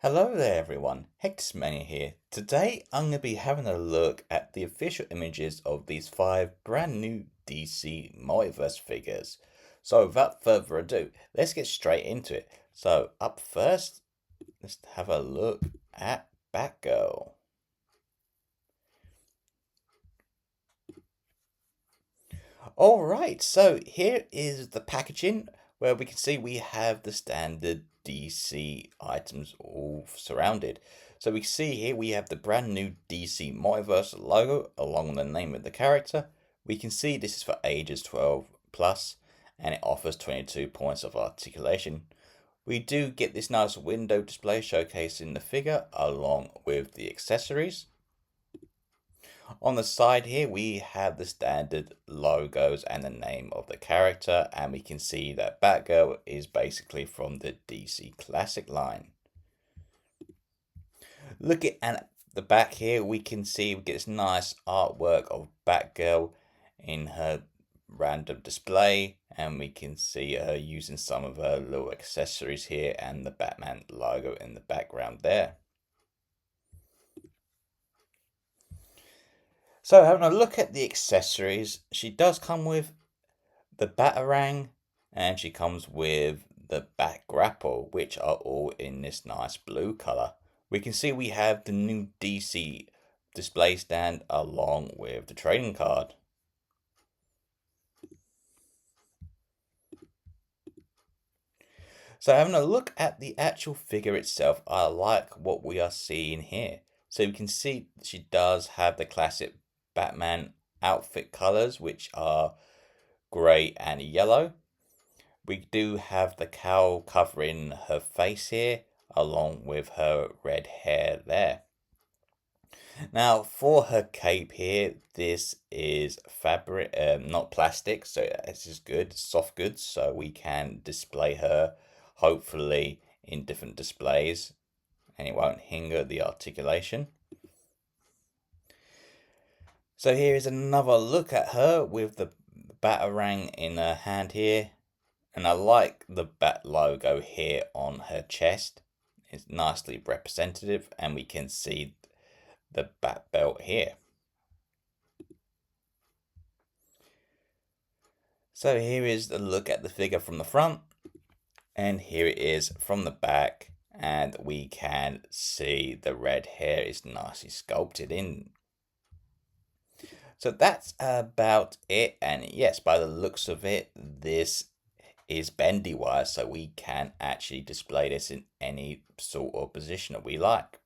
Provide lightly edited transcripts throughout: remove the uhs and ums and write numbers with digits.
Hello there everyone, Hexmania here. Today I'm going to be having a look at the official images of these 5 brand new DC Multiverse figures. So without further ado, let's get straight into it. So up first, let's have a look at Batgirl. Alright, so here is the packaging where we can see we have the standard DC items all surrounded. So we see here we have the brand new DC Multiverse logo along with the name of the character. We can see this is for ages 12 plus and it offers 22 points of articulation. We do get this nice window display showcasing the figure along with the accessories. On the side here, we have the standard logos and the name of the character, and we can see that Batgirl is basically from the DC Classic line. Looking at the back here, we can see we get this nice artwork of Batgirl in her random display, and we can see her using some of her little accessories here and the Batman logo in the background there. So having a look at the accessories, she does come with the Batarang and she comes with the Bat Grapple, which are all in this nice blue color. We can see we have the new DC display stand along with the trading card. So having a look at the actual figure itself, I like what we are seeing here. So we can see she does have the classic Batman outfit colors, which are grey and yellow. We do have the cowl covering her face here, along with her red hair there. Now, for her cape here, this is fabric, not plastic, so this is good, soft goods, so we can display her, hopefully, in different displays, and it won't hinder the articulation. So here is another look at her with the Batarang in her hand here. And I like the bat logo here on her chest. It's nicely representative and we can see the bat belt here. So here is the look at the figure from the front. And here it is from the back. And we can see the red hair is nicely sculpted in. So that's about it. And yes, by the looks of it, this is bendy wire, so we can actually display this in any sort of position that we like.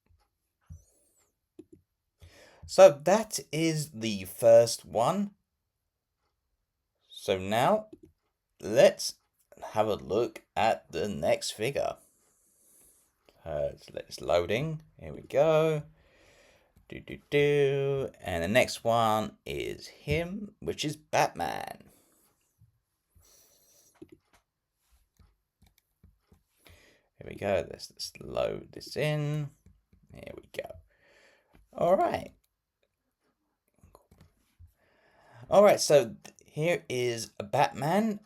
So that is the first one. So now let's have a look at the next figure. It's loading. Here we go. And the next one is him, which is Batman. Here we go. Let's load this in. Here we go. All right. All right. So here is a Batman,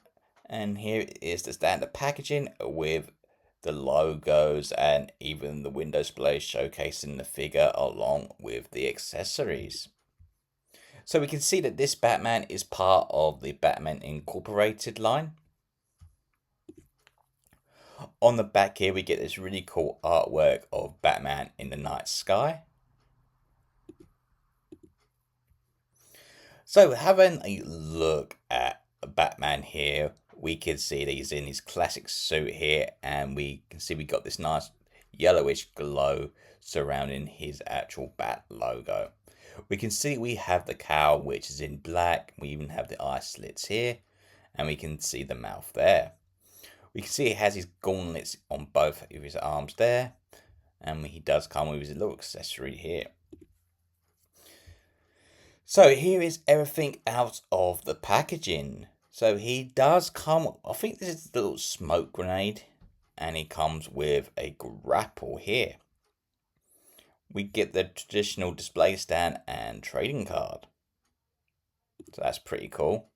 and here is the standard packaging with the logos and even the window display showcasing the figure along with the accessories. So we can see that this Batman is part of the Batman Incorporated line. On the back here, we get this really cool artwork of Batman in the night sky. So having a look at Batman here, we can see that he's in his classic suit here, and we can see we got this nice yellowish glow surrounding his actual bat logo. We can see we have the cowl, which is in black. We even have the eye slits here, and we can see the mouth there. We can see he has his gauntlets on both of his arms there. And he does come with his little accessory here. So here is everything out of the packaging. So he does come, I think this is the little smoke grenade. And he comes with a grapple here. We get the traditional display stand and trading card. So that's pretty cool.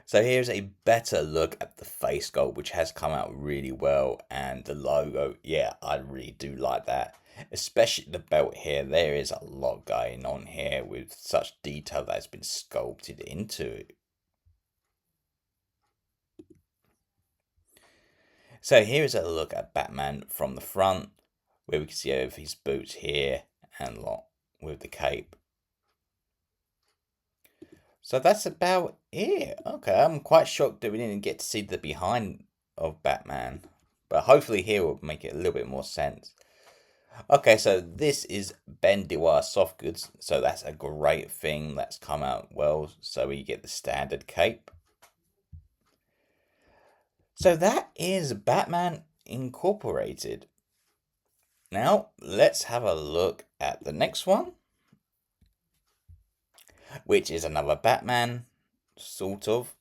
So here's a better look at the face sculpt, which has come out really well, and the logo, yeah, I really do like that. Especially the belt here, there is a lot going on here with such detail that has been sculpted into it. So here's a look at Batman from the front, where we can see over his boots here and lot with the cape. So that's about it. Okay, I'm quite shocked that we didn't get to see the behind of Batman. But hopefully here will make it a little bit more sense. Okay, so this is Ben Dewar soft goods. So that's a great thing that's come out well. So we get the standard cape. So that is Batman Incorporated. Now, let's have a look at the next one, which is another Batman, sort of.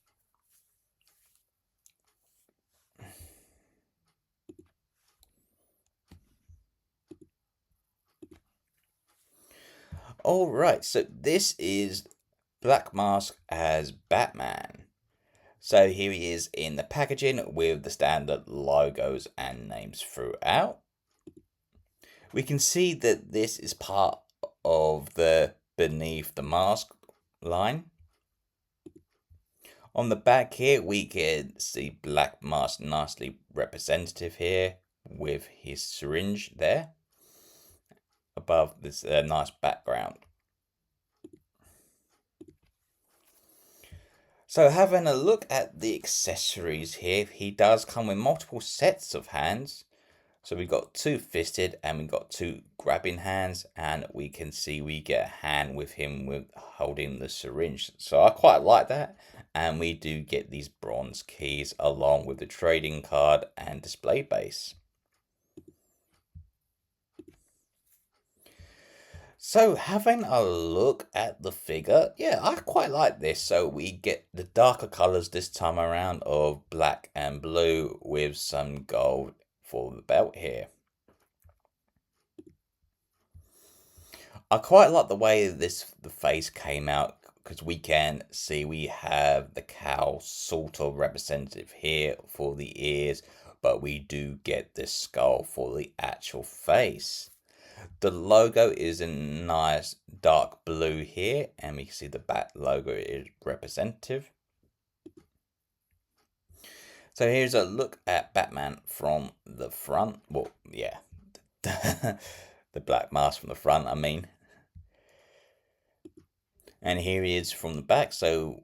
Alright, so this is Black Mask as Batman. So here he is in the packaging with the standard logos and names throughout. We can see that this is part of the Beneath the Mask line. On the back here, we can see Black Mask nicely representative here with his syringe there above this nice background. So having a look at the accessories here, he does come with multiple sets of hands. So we've got two fisted and we've got two grabbing hands, and we can see we get a hand with him with holding the syringe. So I quite like that. And we do get these bronze keys along with the trading card and display base. So having a look at the figure, yeah, I quite like this. So we get the darker colors this time around of black and blue with some gold for the belt here. I quite like the way the face came out, because we can see we have the cowl sort of representative here for the ears, but we do get the skull for the actual face. The logo is in nice dark blue here, and we can see the Bat logo is representative. So here's a look at Batman from the front. Well, yeah, the Black Mask from the front, I mean. And here he is from the back. So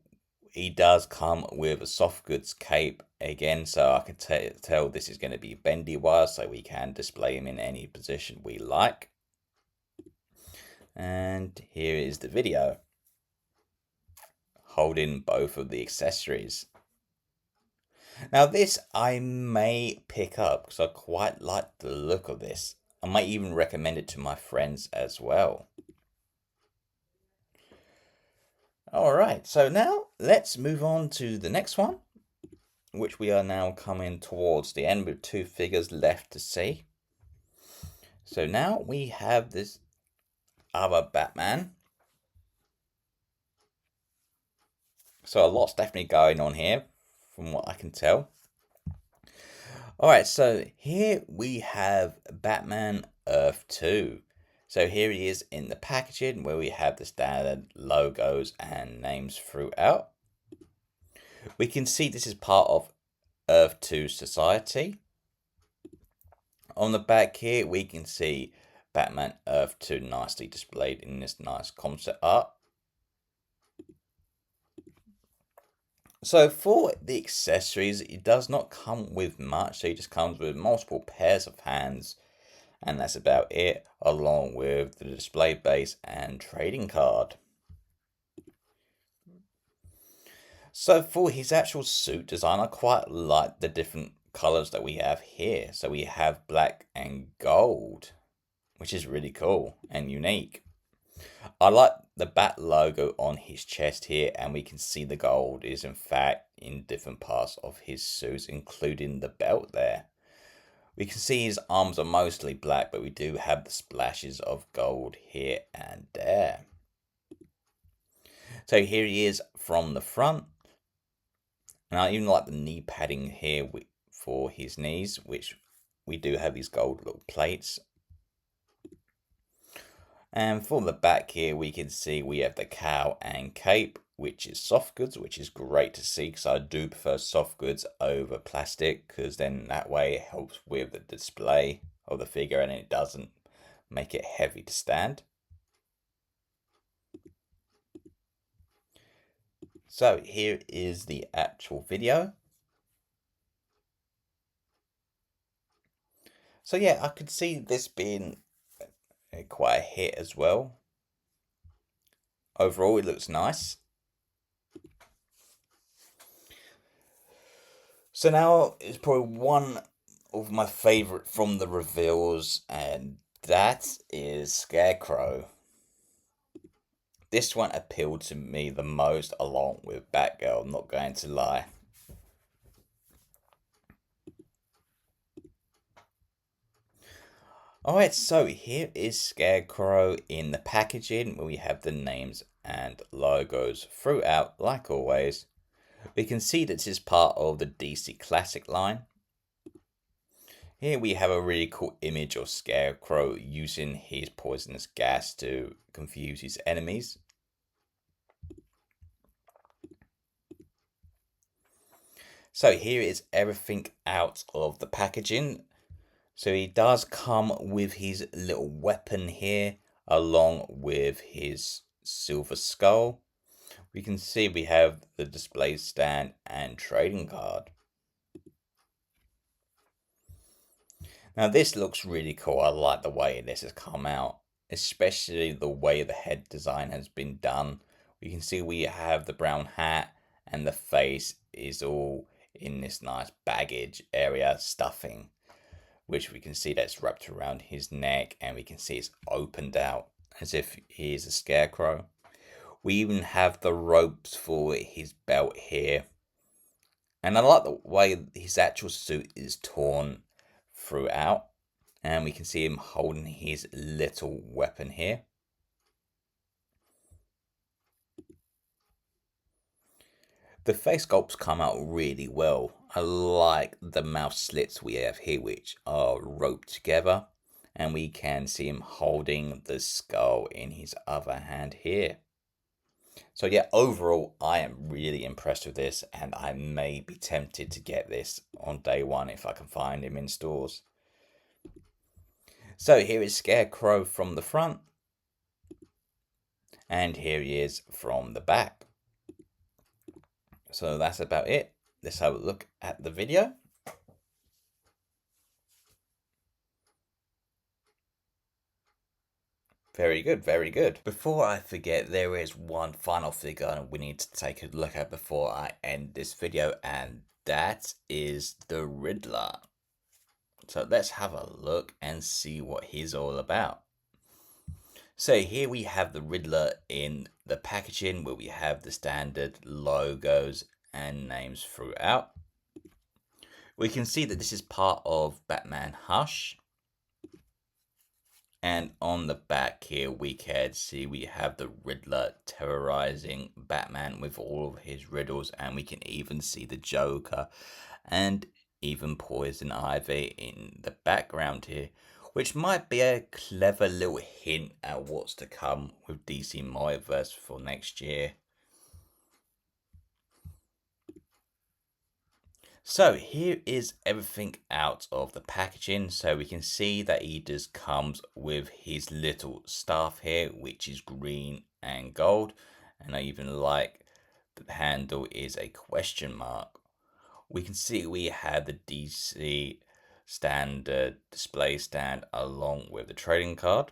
he does come with a soft goods cape again, so I can tell this is going to be bendy wire, so we can display him in any position we like. And here is the video holding both of the accessories. Now this I may pick up because I quite like the look of this. I might even recommend it to my friends as well. Alright, so now let's move on to the next one, which we are now coming towards the end with two figures left to see. So now we have this other Batman. So a lot's definitely going on here from what I can tell. Alright, so here we have Batman Earth 2. So here he is in the packaging where we have the standard logos and names throughout. We can see this is part of Earth 2 Society. On the back here we can see Batman Earth 2 nicely displayed in this nice concept art. So for the accessories, it does not come with much. So it just comes with multiple pairs of hands, and that's about it, along with the display base and trading card. So for his actual suit design, I quite like the different colors that we have here. So we have black and gold, which is really cool and unique. I like the bat logo on his chest here, and we can see the gold is in fact in different parts of his suit, including the belt there. We can see his arms are mostly black, but we do have the splashes of gold here and there. So here he is from the front. And I even like the knee padding here for his knees, which we do have these gold little plates. And for the back here, we can see we have the cowl and cape, which is soft goods, which is great to see because I do prefer soft goods over plastic, because then that way it helps with the display of the figure and it doesn't make it heavy to stand. So here is the actual video. So yeah, I could see this being quite a hit as well. Overall, it looks nice. So now it's probably one of my favourite from the reveals, and that is Scarecrow. This one appealed to me the most along with Batgirl, I'm not going to lie. Alright, so here is Scarecrow in the packaging where we have the names and logos throughout, like always. We can see that this is part of the DC Classic line. Here we have a really cool image of Scarecrow using his poisonous gas to confuse his enemies. So here is everything out of the packaging. So he does come with his little weapon here, along with his silver skull. We can see we have the display stand and trading card. Now this looks really cool. I like the way this has come out, especially the way the head design has been done. We can see we have the brown hat and the face is all in this nice baggage area stuffing, which we can see that's wrapped around his neck, and we can see it's opened out as if he is a scarecrow. We even have the ropes for his belt here. And I like the way his actual suit is torn throughout. And we can see him holding his little weapon here. The face sculpts come out really well. I like the mouth slits we have here, which are roped together. And we can see him holding the skull in his other hand here. So yeah, overall, I am really impressed with this, and I may be tempted to get this on day one if I can find him in stores. So here is Scarecrow from the front, and here he is from the back. So that's about it. Let's have a look at the video. Very good, very good. Before I forget, there is one final figure we need to take a look at before I end this video, and that is the Riddler. So let's have a look and see what he's all about. So here we have the Riddler in the packaging where we have the standard logos and names throughout. We can see that this is part of Batman Hush. And on the back here we can see we have the Riddler terrorizing Batman with all of his riddles, and we can even see the Joker and even Poison Ivy in the background here, which might be a clever little hint at what's to come with DC Multiverse for next year. So here is everything out of the packaging. So we can see that he just comes with his little staff here, which is green and gold. And I even like the handle is a question mark. We can see we have the DC standard display stand along with the trading card.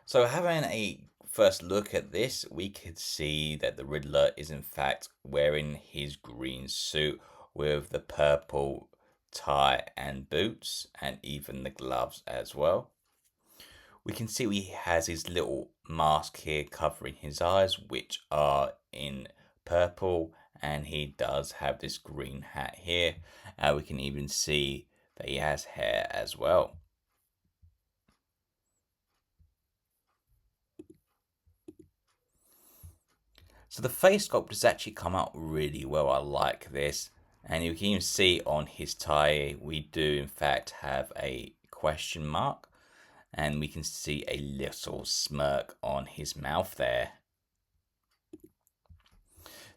So having a first look at this, we could see that the Riddler is in fact wearing his green suit with the purple tie and boots, and even the gloves as well. We can see he has his little mask here covering his eyes, which are in purple, and he does have this green hat here. We can even see that he has hair as well. So the face sculpt has actually come out really well. I like this. And you can even see on his tie, we do in fact have a question mark. And we can see a little smirk on his mouth there.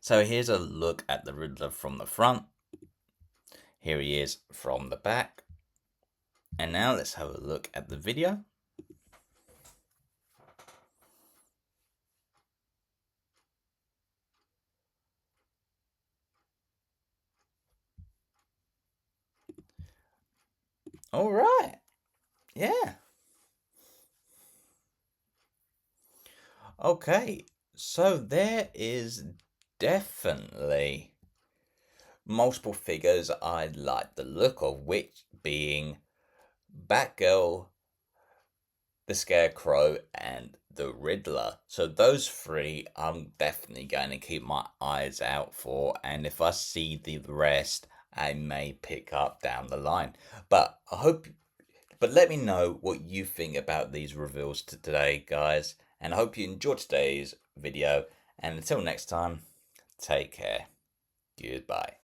So here's a look at the Riddler from the front. Here he is from the back. And now let's have a look at the video. All right. Yeah. Okay. So there is definitely multiple figures I like the look of, which being Batgirl, the Scarecrow, and the Riddler. So those three I'm definitely going to keep my eyes out for, and if I see the rest, I may pick up down the line. But let me know what you think about these reveals today, guys, and I hope you enjoyed today's video. And until next time, take care. Goodbye.